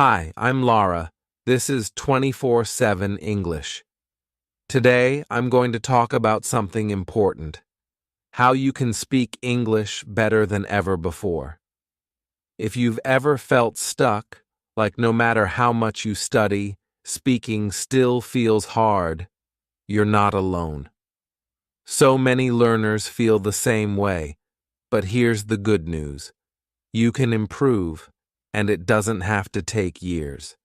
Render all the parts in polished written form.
Hi, I'm Laura. This is 24/7 English. Today, I'm going to talk about something important: how you can speak English better than ever before. If you've ever felt stuck, like no matter how much you study, speaking still feels hard, you're not alone. So many learners feel the same way, but here's the good news. You can improve, and it doesn't have to take years.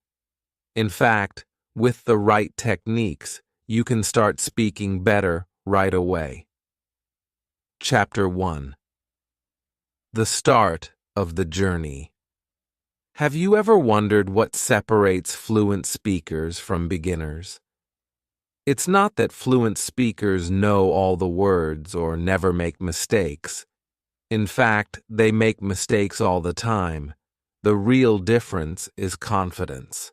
In fact, with the right techniques, you can start speaking better right away. Chapter 1: The Start of the Journey. Have you ever wondered what separates fluent speakers from beginners? It's not that fluent speakers know all the words or never make mistakes. In fact, they make mistakes all the time. The real difference is confidence.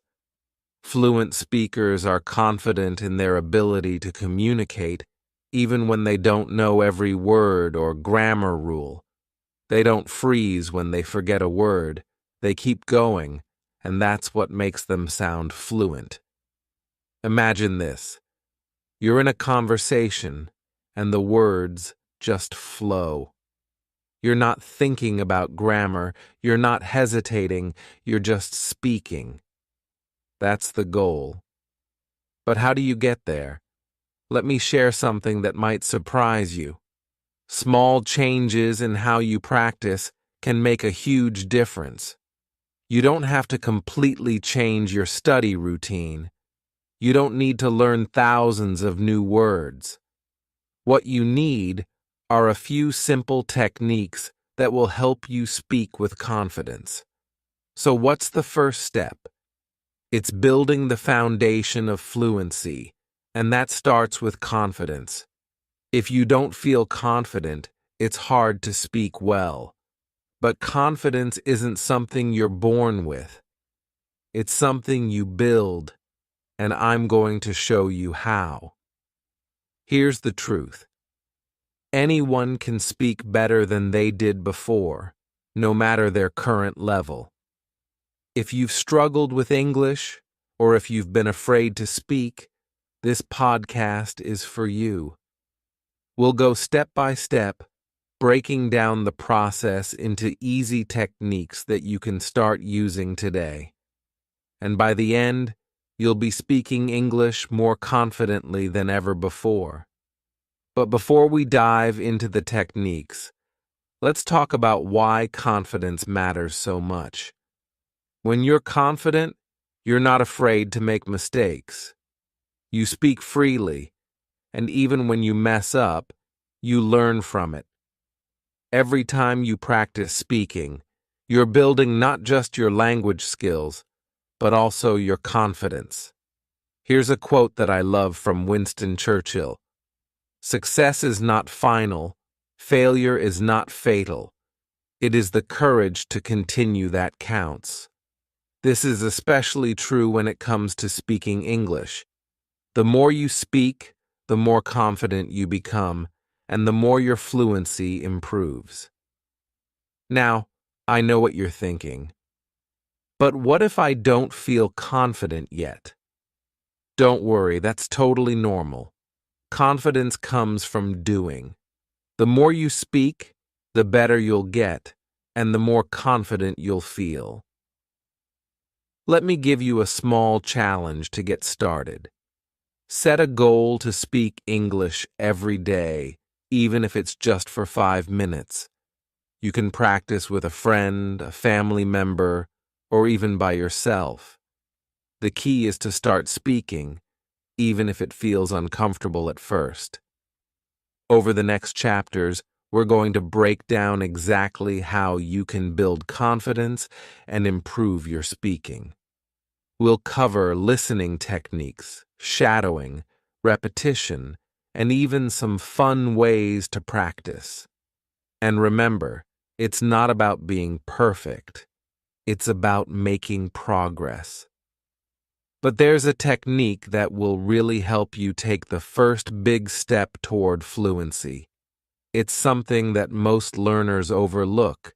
Fluent speakers are confident in their ability to communicate, even when they don't know every word or grammar rule. They don't freeze when they forget a word. They keep going, and that's what makes them sound fluent. Imagine this. You're in a conversation, and the words just flow. You're not thinking about grammar. You're not hesitating. You're just speaking. That's the goal. But how do you get there? Let me share something that might surprise you. Small changes in how you practice can make a huge difference. You don't have to completely change your study routine. You don't need to learn thousands of new words. What you need are a few simple techniques that will help you speak with confidence. So what's the first step? It's building the foundation of fluency, and that starts with confidence. If you don't feel confident, it's hard to speak well. But confidence isn't something you're born with. It's something you build, and I'm going to show you how. Here's the truth. Anyone can speak better than they did before, no matter their current level. If you've struggled with English, or if you've been afraid to speak, this podcast is for you. We'll go step by step, breaking down the process into easy techniques that you can start using today. And by the end, you'll be speaking English more confidently than ever before. But before we dive into the techniques, let's talk about why confidence matters so much. When you're confident, you're not afraid to make mistakes. You speak freely, and even when you mess up, you learn from it. Every time you practice speaking, you're building not just your language skills, but also your confidence. Here's a quote that I love from Winston Churchill. "Success is not final. Failure is not fatal. It is the courage to continue that counts." This is especially true when it comes to speaking English. The more you speak, the more confident you become, and the more your fluency improves. Now, I know what you're thinking. But what if I don't feel confident yet? Don't worry, that's totally normal. Confidence comes from doing. The more you speak, the better you'll get, and the more confident you'll feel. Let me give you a small challenge to get started. Set a goal to speak English every day, even if it's just for 5 minutes. You can practice with a friend, a family member, or even by yourself. The key is to start speaking, even if it feels uncomfortable at first. Over the next chapters, we're going to break down exactly how you can build confidence and improve your speaking. We'll cover listening techniques, shadowing, repetition, and even some fun ways to practice. And remember, it's not about being perfect. It's about making progress. But there's a technique that will really help you take the first big step toward fluency. It's something that most learners overlook,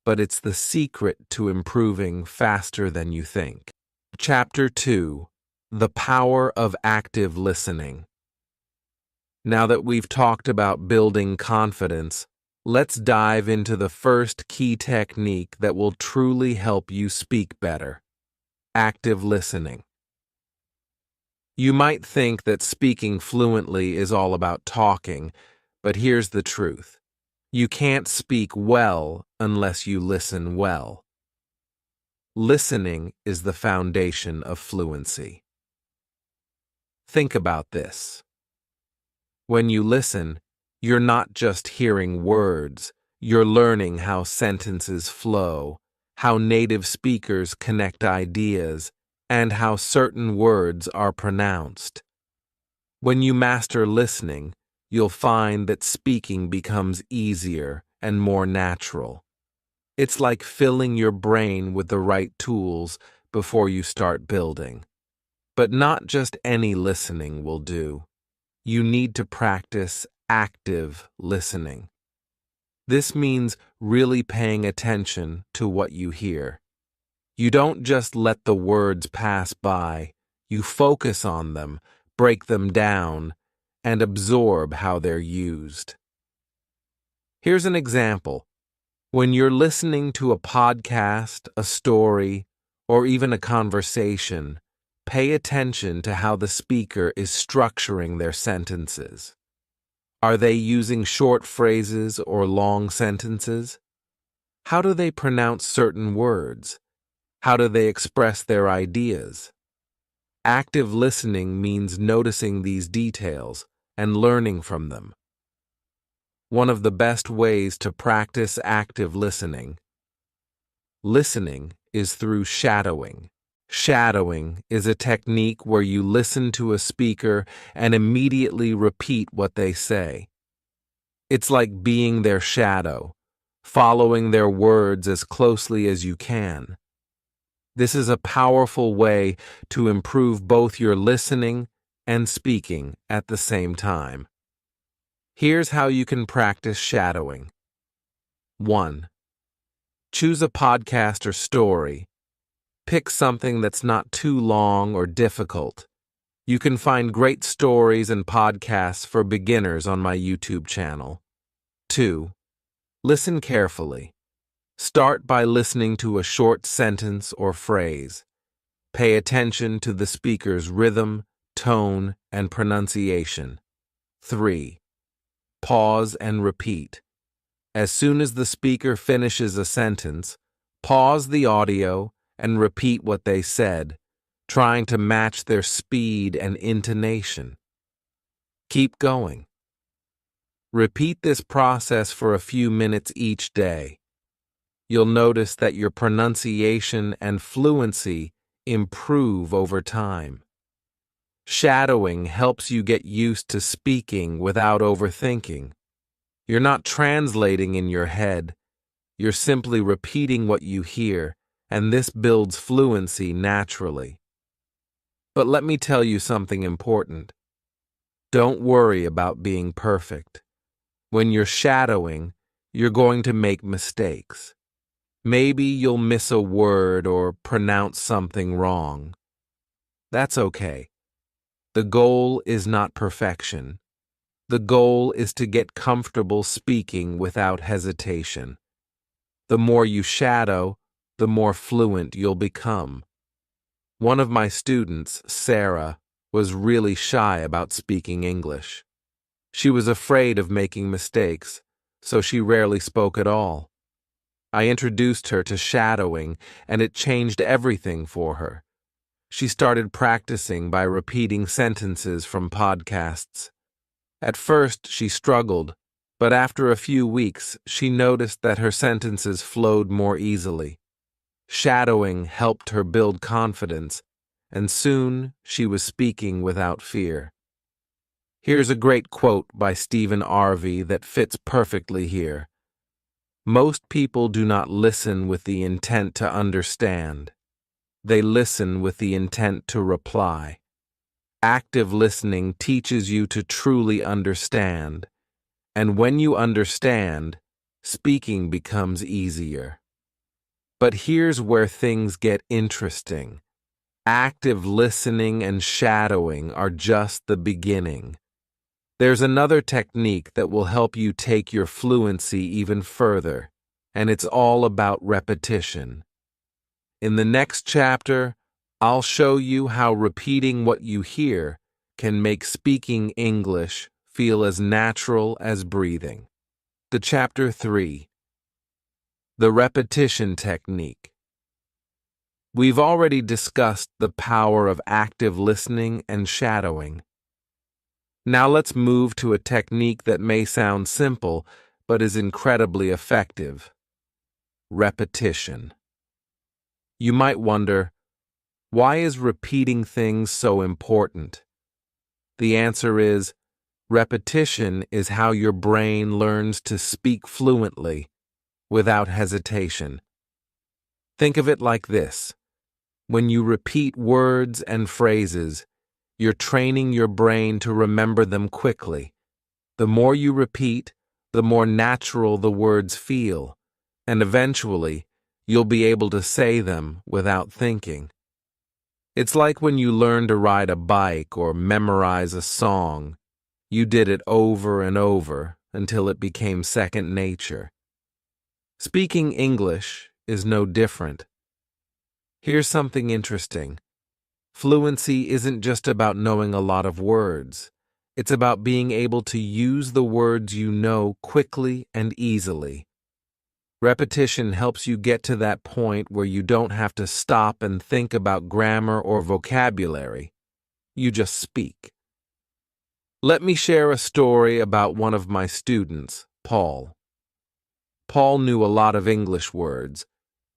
but it's the secret to improving faster than you think. Chapter 2: The Power of Active Listening. Now that we've talked about building confidence, let's dive into the first key technique that will truly help you speak better: active listening. You might think that speaking fluently is all about talking, but here's the truth. You can't speak well unless you listen well. Listening is the foundation of fluency. Think about this. When you listen, you're not just hearing words, you're learning how sentences flow, how native speakers connect ideas, and how certain words are pronounced. When you master listening, you'll find that speaking becomes easier and more natural. It's like filling your brain with the right tools before you start building. But not just any listening will do. You need to practice active listening. This means really paying attention to what you hear. You don't just let the words pass by, you focus on them, break them down, and absorb how they're used. Here's an example. When you're listening to a podcast, a story, or even a conversation, pay attention to how the speaker is structuring their sentences. Are they using short phrases or long sentences? How do they pronounce certain words? How do they express their ideas? Active listening means noticing these details and learning from them. One of the best ways to practice active listening is through shadowing. Shadowing is a technique where you listen to a speaker and immediately repeat what they say. It's like being their shadow, following their words as closely as you can. This is a powerful way to improve both your listening and speaking at the same time. Here's how you can practice shadowing. 1. Choose a podcast or story. Pick something that's not too long or difficult. You can find great stories and podcasts for beginners on my YouTube channel. 2. Listen carefully. Start by listening to a short sentence or phrase. Pay attention to the speaker's rhythm, tone, and pronunciation. 3. Pause and repeat. As soon as the speaker finishes a sentence, pause the audio and repeat what they said, trying to match their speed and intonation. Keep going. Repeat this process for a few minutes each day. You'll notice that your pronunciation and fluency improve over time. Shadowing helps you get used to speaking without overthinking. You're not translating in your head. You're simply repeating what you hear, and this builds fluency naturally. But let me tell you something important. Don't worry about being perfect. When you're shadowing, you're going to make mistakes. Maybe you'll miss a word or pronounce something wrong. That's okay. The goal is not perfection. The goal is to get comfortable speaking without hesitation. The more you shadow, the more fluent you'll become. One of my students, Sarah, was really shy about speaking English. She was afraid of making mistakes, so she rarely spoke at all. I introduced her to shadowing, and it changed everything for her. She started practicing by repeating sentences from podcasts. At first, she struggled, but after a few weeks, she noticed that her sentences flowed more easily. Shadowing helped her build confidence, and soon she was speaking without fear. Here's a great quote by Stephen Harvey that fits perfectly here. Most people do not listen with the intent to understand. They listen with the intent to reply. Active listening teaches you to truly understand, and when you understand, speaking becomes easier. But here's where things get interesting. Active listening and shadowing are just the beginning. There's another technique that will help you take your fluency even further, and it's all about repetition. In the next chapter, I'll show you how repeating what you hear can make speaking English feel as natural as breathing. To Chapter 3. The Repetition Technique. We've already discussed the power of active listening and shadowing. Now let's move to a technique that may sound simple, but is incredibly effective. Repetition. You might wonder, why is repeating things so important? The answer is, repetition is how your brain learns to speak fluently, without hesitation. Think of it like this. When you repeat words and phrases, you're training your brain to remember them quickly. The more you repeat, the more natural the words feel, and eventually, you'll be able to say them without thinking. It's like when you learn to ride a bike or memorize a song. You did it over and over until it became second nature. Speaking English is no different. Here's something interesting. Fluency isn't just about knowing a lot of words. It's about being able to use the words you know quickly and easily. Repetition helps you get to that point where you don't have to stop and think about grammar or vocabulary. You just speak. Let me share a story about one of my students, Paul. Paul knew a lot of English words,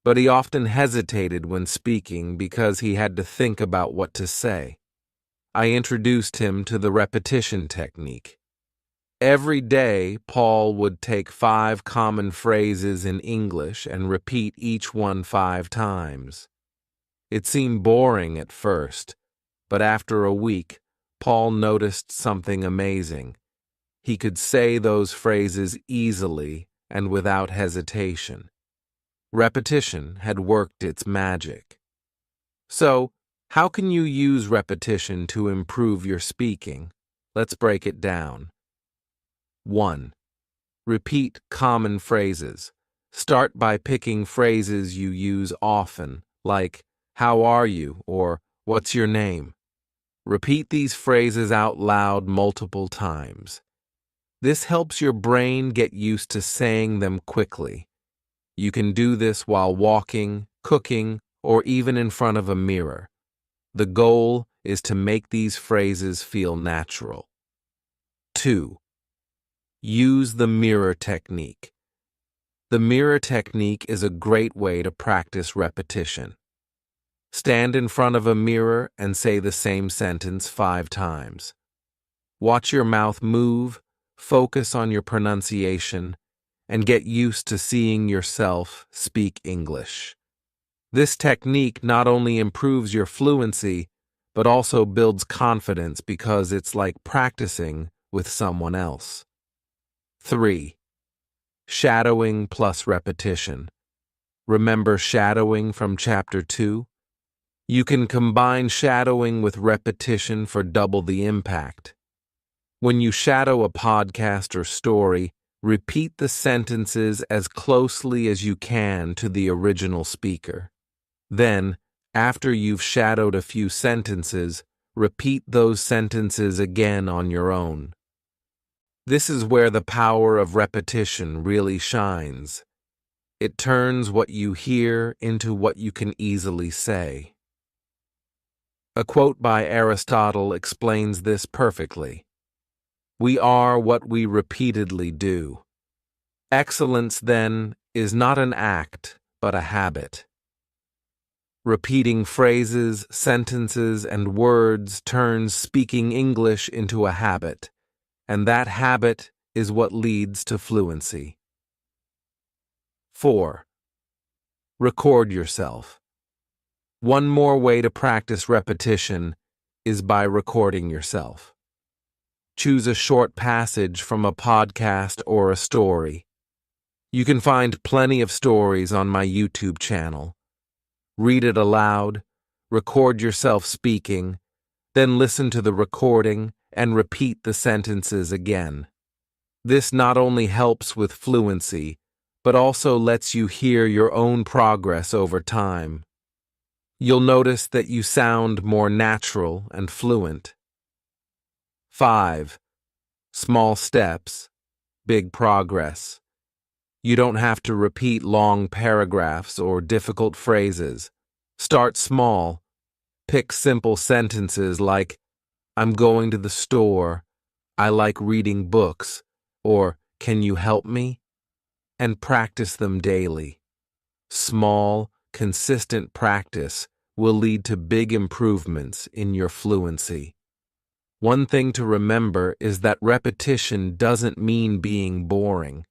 but he often hesitated when speaking because he had to think about what to say. I introduced him to the repetition technique. Every day, Paul would take 5 common phrases in English and repeat each one 5 times. It seemed boring at first, but after a week, Paul noticed something amazing. He could say those phrases easily and without hesitation. Repetition had worked its magic. So, how can you use repetition to improve your speaking? Let's break it down. 1. Repeat common phrases. Start by picking phrases you use often, like, "How are you?" or "What's your name?" Repeat these phrases out loud multiple times. This helps your brain get used to saying them quickly. You can do this while walking, cooking, or even in front of a mirror. The goal is to make these phrases feel natural. 2. Use the mirror technique. The mirror technique is a great way to practice repetition. Stand in front of a mirror and say the same sentence 5 times. Watch your mouth move, focus on your pronunciation, and get used to seeing yourself speak English. This technique not only improves your fluency, but also builds confidence because it's like practicing with someone else. 3. Shadowing plus repetition. Remember shadowing from Chapter 2? You can combine shadowing with repetition for double the impact. When you shadow a podcast or story, repeat the sentences as closely as you can to the original speaker. Then, after you've shadowed a few sentences, repeat those sentences again on your own. This is where the power of repetition really shines. It turns what you hear into what you can easily say. A quote by Aristotle explains this perfectly. We are what we repeatedly do. Excellence, then, is not an act, but a habit. Repeating phrases, sentences, and words turns speaking English into a habit, and that habit is what leads to fluency. 4. Record yourself. One more way to practice repetition is by recording yourself. Choose a short passage from a podcast or a story. You can find plenty of stories on my YouTube channel. Read it aloud, record yourself speaking, then listen to the recording and repeat the sentences again. This not only helps with fluency, but also lets you hear your own progress over time. You'll notice that you sound more natural and fluent. 5. Small steps, big progress. You don't have to repeat long paragraphs or difficult phrases. Start small. Pick simple sentences like, I'm going to the store, I like reading books, or can you help me? And practice them daily. Small, consistent practice will lead to big improvements in your fluency. One thing to remember is that repetition doesn't mean being boring.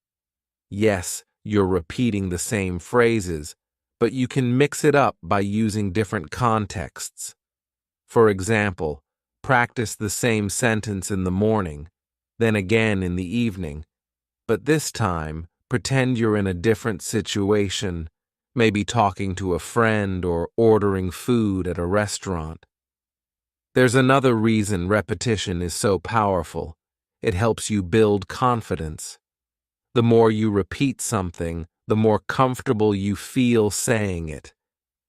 Yes, you're repeating the same phrases, but you can mix it up by using different contexts. For example, practice the same sentence in the morning, then again in the evening, but this time pretend you're in a different situation, maybe talking to a friend or ordering food at a restaurant. There's another reason repetition is so powerful. It helps you build confidence. The more you repeat something, the more comfortable you feel saying it.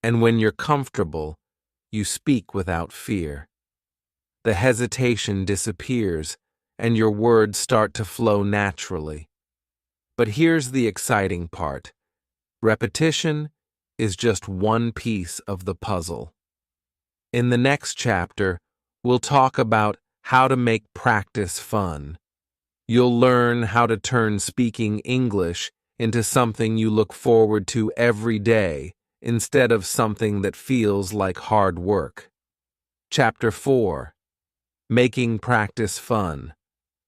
And when you're comfortable, you speak without fear. The hesitation disappears, and your words start to flow naturally. But here's the exciting part. Repetition is just one piece of the puzzle. In the next chapter, we'll talk about how to make practice fun. You'll learn how to turn speaking English into something you look forward to every day instead of something that feels like hard work. Chapter 4. Making practice fun.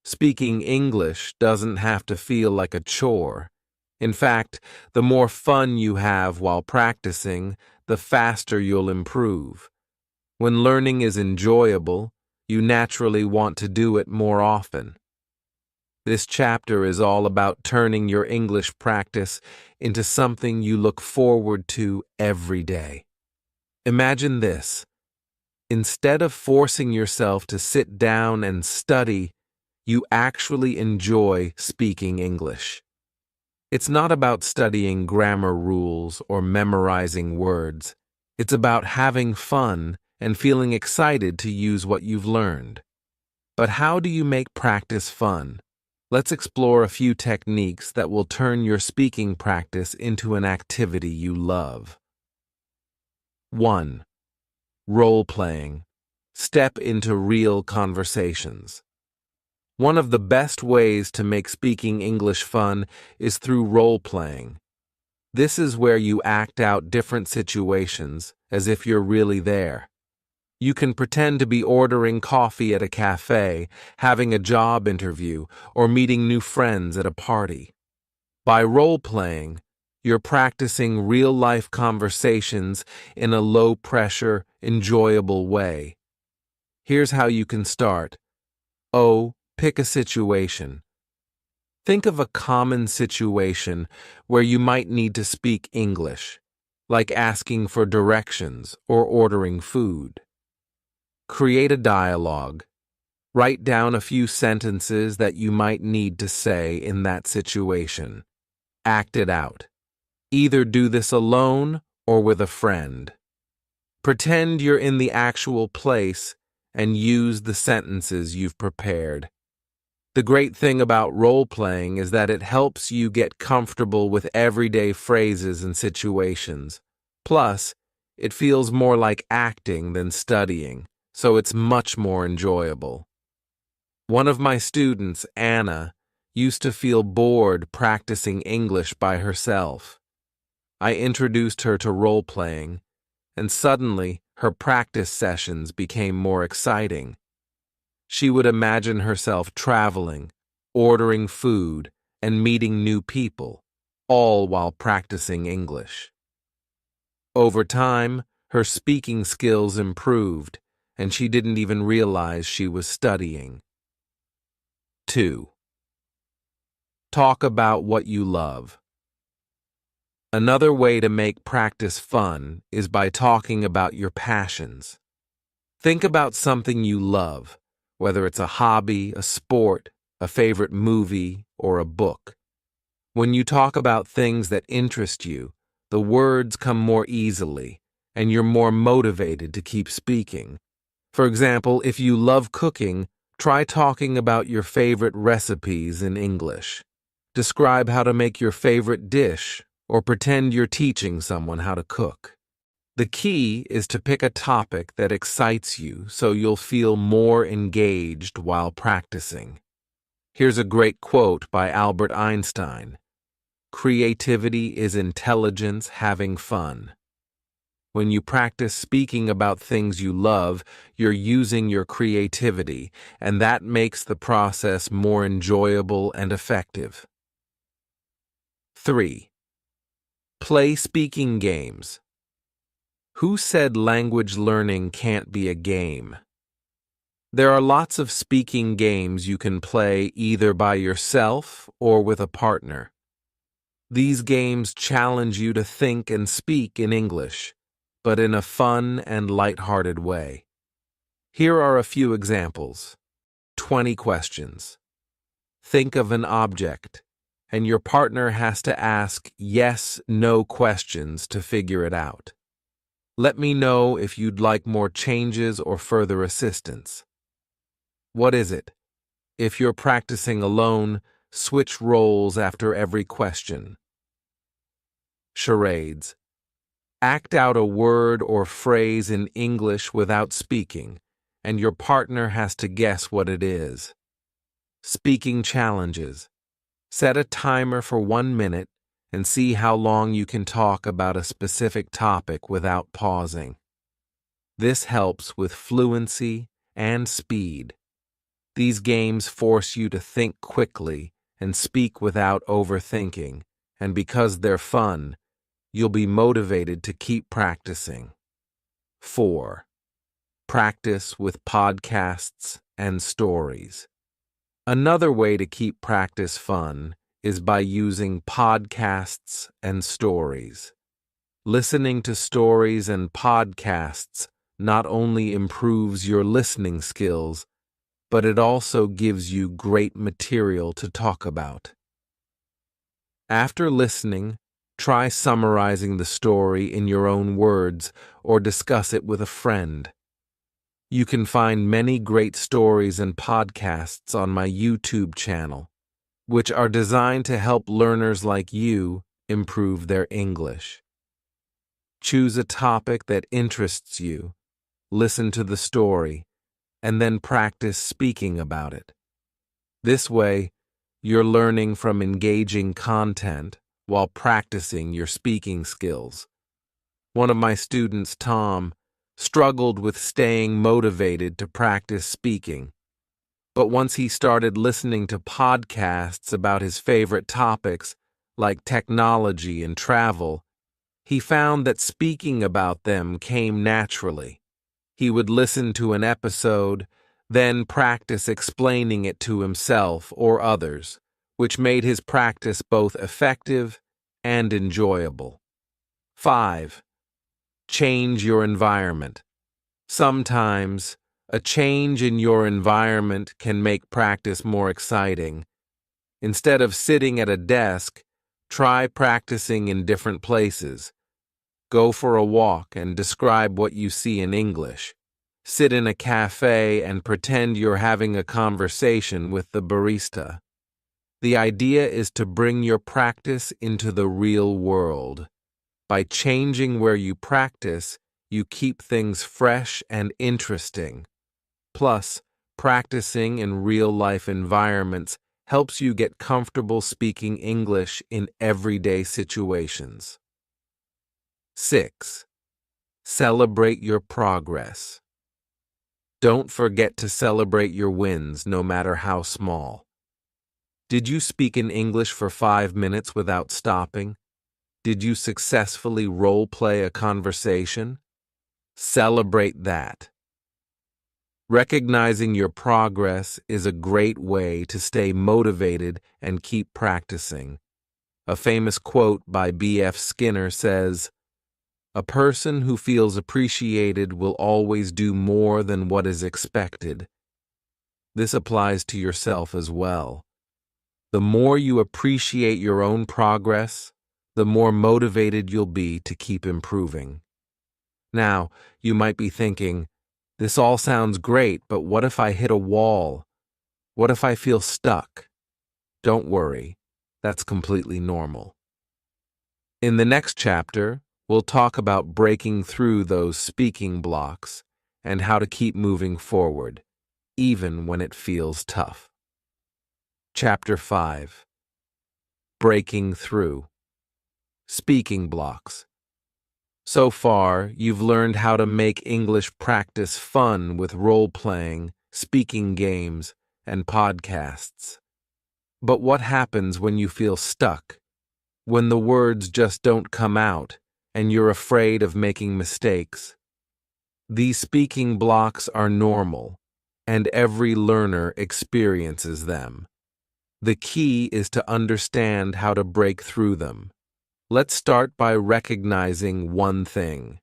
Speaking English doesn't have to feel like a chore. In fact, the more fun you have while practicing, the faster you'll improve. When learning is enjoyable, you naturally want to do it more often. This chapter is all about turning your English practice into something you look forward to every day. Imagine this. Instead of forcing yourself to sit down and study, you actually enjoy speaking English. It's not about studying grammar rules or memorizing words. It's about having fun and feeling excited to use what you've learned. But how do you make practice fun? Let's explore a few techniques that will turn your speaking practice into an activity you love. 1. Role-playing. Step into real conversations. One of the best ways to make speaking English fun is through role-playing. This is where you act out different situations as if you're really there. You can pretend to be ordering coffee at a cafe, having a job interview, or meeting new friends at a party. By role-playing, you're practicing real-life conversations in a low-pressure, enjoyable way. Here's how you can start. Pick a situation. Think of a common situation where you might need to speak English, like asking for directions or ordering food. Create a dialogue. Write down a few sentences that you might need to say in that situation. Act it out. Either do this alone or with a friend. Pretend you're in the actual place and use the sentences you've prepared. The great thing about role-playing is that it helps you get comfortable with everyday phrases and situations. Plus, it feels more like acting than studying, so it's much more enjoyable. One of my students, Anna, used to feel bored practicing English by herself. I introduced her to role-playing, and suddenly her practice sessions became more exciting. She would imagine herself traveling, ordering food, and meeting new people, all while practicing English. Over time, her speaking skills improved, and she didn't even realize she was studying. 2. Talk about what you love. Another way to make practice fun is by talking about your passions. Think about something you love, whether it's a hobby, a sport, a favorite movie, or a book. When you talk about things that interest you, the words come more easily, and you're more motivated to keep speaking. For example, if you love cooking, try talking about your favorite recipes in English. Describe how to make your favorite dish, or pretend you're teaching someone how to cook. The key is to pick a topic that excites you so you'll feel more engaged while practicing. Here's a great quote by Albert Einstein. "Creativity is intelligence having fun." When you practice speaking about things you love, you're using your creativity, and that makes the process more enjoyable and effective. 3. Play speaking games. Who said language learning can't be a game? There are lots of speaking games you can play either by yourself or with a partner. These games challenge you to think and speak in English, but in a fun and lighthearted way. Here are a few examples. 20 questions. Think of an object, and your partner has to ask yes/no questions to figure it out. Let me know if you'd like more changes or further assistance. What is it? If you're practicing alone, switch roles after every question. Charades. Act out a word or phrase in English without speaking, and your partner has to guess what it is. Speaking challenges. Set a timer for 1 minute and see how long you can talk about a specific topic without pausing. This helps with fluency and speed. These games force you to think quickly and speak without overthinking, and because they're fun, you'll be motivated to keep practicing. 4. Practice with podcasts and stories. Another way to keep practice fun is by using podcasts and stories. Listening to stories and podcasts not only improves your listening skills, but it also gives you great material to talk about. After listening, try summarizing the story in your own words or discuss it with a friend. You can find many great stories and podcasts on my YouTube channel, which are designed to help learners like you improve their English. Choose a topic that interests you, listen to the story, and then practice speaking about it. This way, you're learning from engaging content while practicing your speaking skills. One of my students, Tom, struggled with staying motivated to practice speaking. But once he started listening to podcasts about his favorite topics, like technology and travel, he found that speaking about them came naturally. He would listen to an episode, then practice explaining it to himself or others, which made his practice both effective and enjoyable. 5. Change your environment. Sometimes, a change in your environment can make practice more exciting. Instead of sitting at a desk, try practicing in different places. Go for a walk and describe what you see in English. Sit in a cafe and pretend you're having a conversation with the barista. The idea is to bring your practice into the real world. By changing where you practice, you keep things fresh and interesting. Plus, practicing in real-life environments helps you get comfortable speaking English in everyday situations. 6. Celebrate your progress. Don't forget to celebrate your wins, no matter how small. Did you speak in English for 5 minutes without stopping? Did you successfully role-play a conversation? Celebrate that. Recognizing your progress is a great way to stay motivated and keep practicing. A famous quote by B.F. Skinner says, "A person who feels appreciated will always do more than what is expected." This applies to yourself as well. The more you appreciate your own progress, the more motivated you'll be to keep improving. Now, you might be thinking, this all sounds great, but what if I hit a wall? What if I feel stuck? Don't worry, that's completely normal. In the next chapter, we'll talk about breaking through those speaking blocks and how to keep moving forward, even when it feels tough. Chapter 5. Breaking Through. Speaking blocks. So far, you've learned how to make English practice fun with role-playing, speaking games, and podcasts. But what happens when you feel stuck? When the words just don't come out, and you're afraid of making mistakes? These speaking blocks are normal, and every learner experiences them. The key is to understand how to break through them. Let's start by recognizing one thing.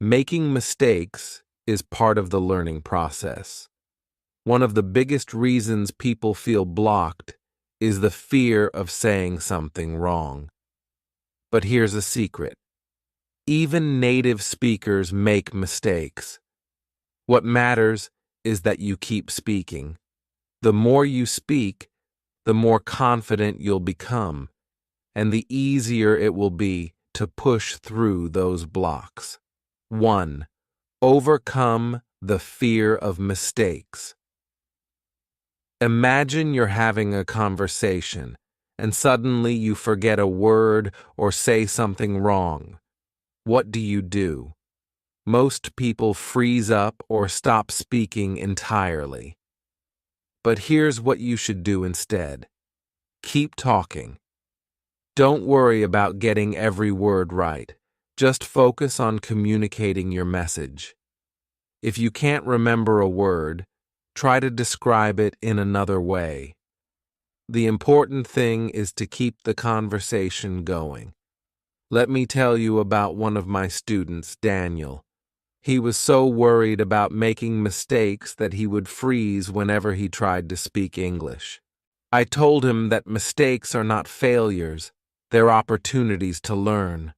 Making mistakes is part of the learning process. One of the biggest reasons people feel blocked is the fear of saying something wrong. But here's a secret. Even native speakers make mistakes. What matters is that you keep speaking. The more you speak, the more confident you'll become, and the easier it will be to push through those blocks. 1. Overcome the fear of mistakes. Imagine you're having a conversation, and suddenly you forget a word or say something wrong. What do? Most people freeze up or stop speaking entirely. But here's what you should do instead. Keep talking. Don't worry about getting every word right. Just focus on communicating your message. If you can't remember a word, try to describe it in another way. The important thing is to keep the conversation going. Let me tell you about one of my students, Daniel. He was so worried about making mistakes that he would freeze whenever he tried to speak English. I told him that mistakes are not failures. They're opportunities to learn.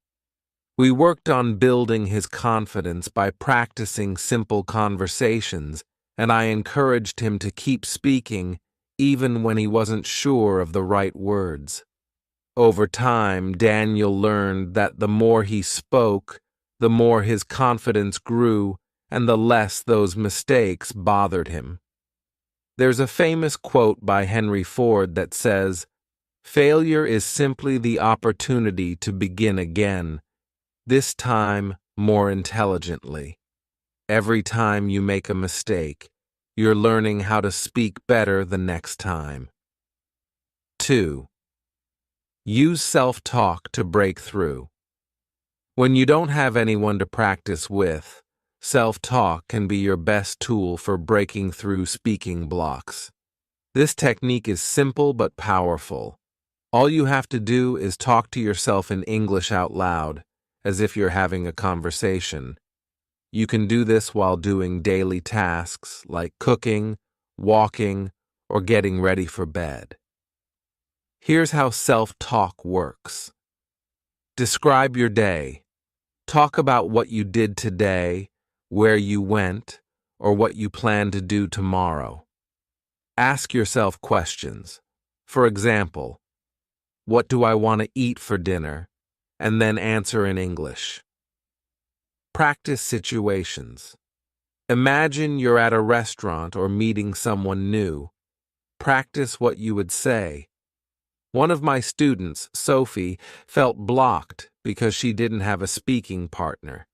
We worked on building his confidence by practicing simple conversations, and I encouraged him to keep speaking even when he wasn't sure of the right words. Over time, Daniel learned that the more he spoke, the more his confidence grew, and the less those mistakes bothered him. There's a famous quote by Henry Ford that says, "Failure is simply the opportunity to begin again, this time more intelligently." Every time you make a mistake, you're learning how to speak better the next time. 2. Use self-talk to break through. When you don't have anyone to practice with, self-talk can be your best tool for breaking through speaking blocks. This technique is simple but powerful. All you have to do is talk to yourself in English out loud, as if you're having a conversation. You can do this while doing daily tasks like cooking, walking, or getting ready for bed. Here's how self-talk works. Describe your day. Talk about what you did today, where you went, or what you plan to do tomorrow. Ask yourself questions. For example, what do I want to eat for dinner? And then answer in English. Practice situations. Imagine you're at a restaurant or meeting someone new. Practice what you would say. One of my students, Sophie, felt blocked because she didn't have a speaking partner.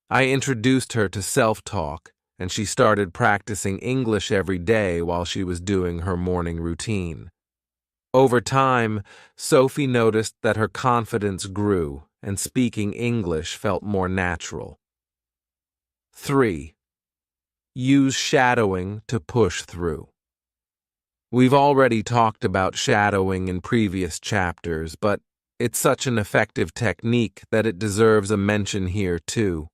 I introduced her to self-talk, and she started practicing English every day while she was doing her morning routine. Over time, Sophie noticed that her confidence grew and speaking English felt more natural. 3. Use shadowing to push through. We've already talked about shadowing in previous chapters, but it's such an effective technique that it deserves a mention here too.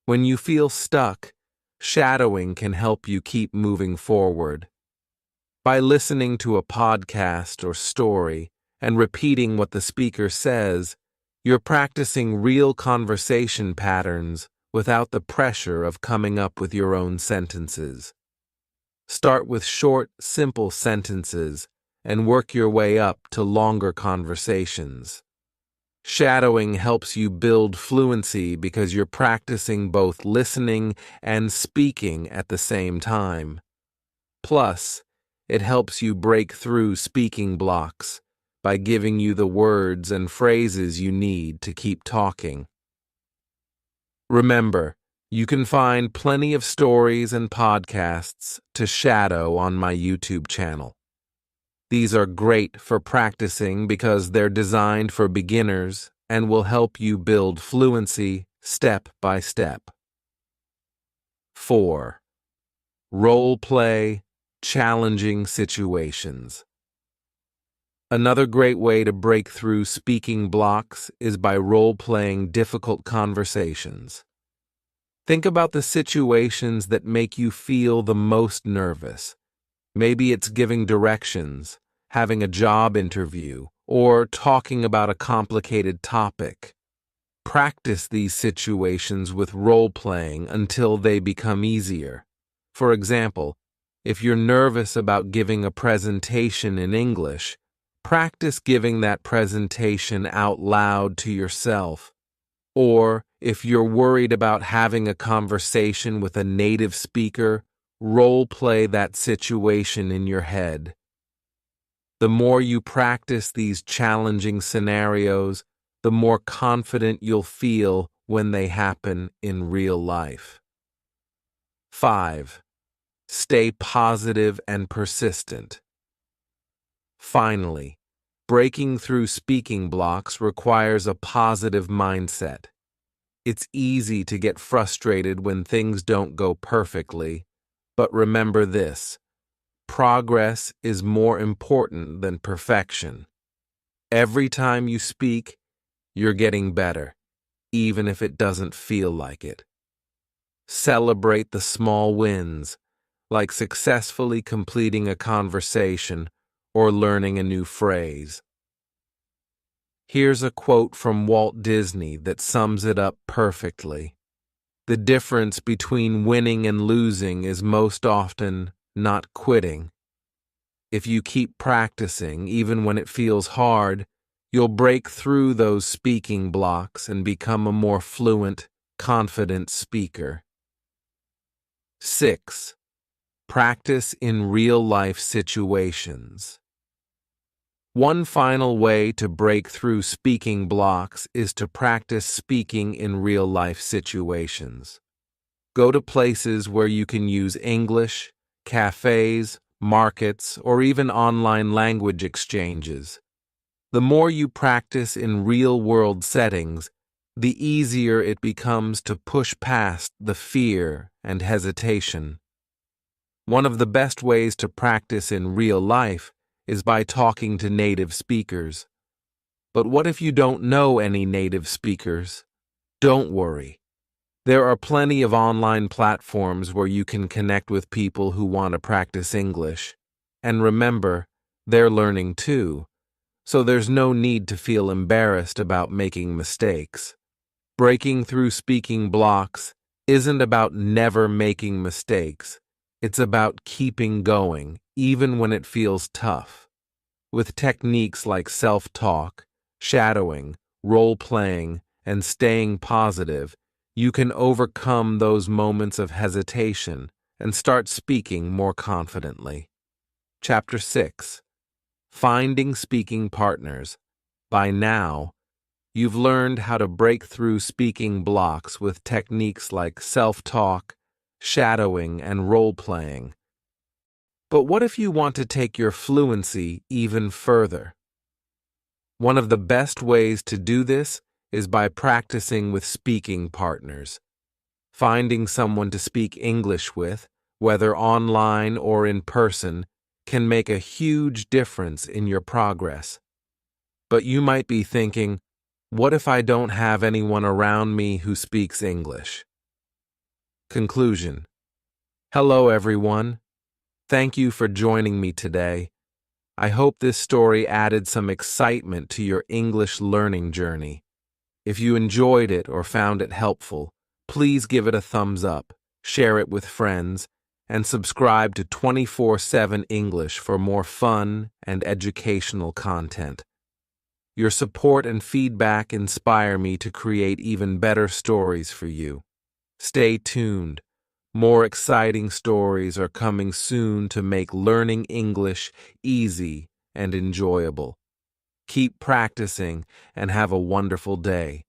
When you feel stuck, shadowing can help you keep moving forward. By listening to a podcast or story and repeating what the speaker says, you're practicing real conversation patterns without the pressure of coming up with your own sentences. Start with short, simple sentences and work your way up to longer conversations. Shadowing helps you build fluency because you're practicing both listening and speaking at the same time. Plus, it helps you break through speaking blocks by giving you the words and phrases you need to keep talking. Remember, you can find plenty of stories and podcasts to shadow on my YouTube channel. These are great for practicing because they're designed for beginners and will help you build fluency step by step. 4. Role play challenging situations. Another great way to break through speaking blocks is by role-playing difficult conversations. Think about the situations that make you feel the most nervous. Maybe it's giving directions, having a job interview, or talking about a complicated topic. Practice these situations with role-playing until they become easier. For example, if you're nervous about giving a presentation in English, practice giving that presentation out loud to yourself. Or, if you're worried about having a conversation with a native speaker, role-play that situation in your head. The more you practice these challenging scenarios, the more confident you'll feel when they happen in real life. 5. Stay positive and persistent. Finally, breaking through speaking blocks requires a positive mindset. It's easy to get frustrated when things don't go perfectly, but remember this: progress is more important than perfection. Every time you speak, you're getting better, even if it doesn't feel like it. Celebrate the small wins, like successfully completing a conversation or learning a new phrase. Here's a quote from Walt Disney that sums it up perfectly. The difference between winning and losing is most often not quitting. If you keep practicing, even when it feels hard, you'll break through those speaking blocks and become a more fluent, confident speaker. 6. Practice in real-life situations. One final way to break through speaking blocks is to practice speaking in real-life situations. Go to places where you can use English, cafes, markets, or even online language exchanges. The more you practice in real-world settings, the easier it becomes to push past the fear and hesitation. One of the best ways to practice in real life is by talking to native speakers. But what if you don't know any native speakers? Don't worry. There are plenty of online platforms where you can connect with people who want to practice English. And remember, they're learning too, so there's no need to feel embarrassed about making mistakes. Breaking through speaking blocks isn't about never making mistakes. It's about keeping going, even when it feels tough. With techniques like self-talk, shadowing, role-playing, and staying positive, you can overcome those moments of hesitation and start speaking more confidently. Chapter 6. Finding Speaking Partners. By now, you've learned how to break through speaking blocks with techniques like self-talk, shadowing, and role-playing. But what if you want to take your fluency even further? One of the best ways to do this is by practicing with speaking partners. Finding someone to speak English with, whether online or in person, can make a huge difference in your progress. But you might be thinking, what if I don't have anyone around me who speaks English? Conclusion. Hello, everyone. Thank you for joining me today. I hope this story added some excitement to your English learning journey. If you enjoyed it or found it helpful, please give it a thumbs up, share it with friends, and subscribe to 24/7 English for more fun and educational content. Your support and feedback inspire me to create even better stories for you. Stay tuned. More exciting stories are coming soon to make learning English easy and enjoyable. Keep practicing and have a wonderful day.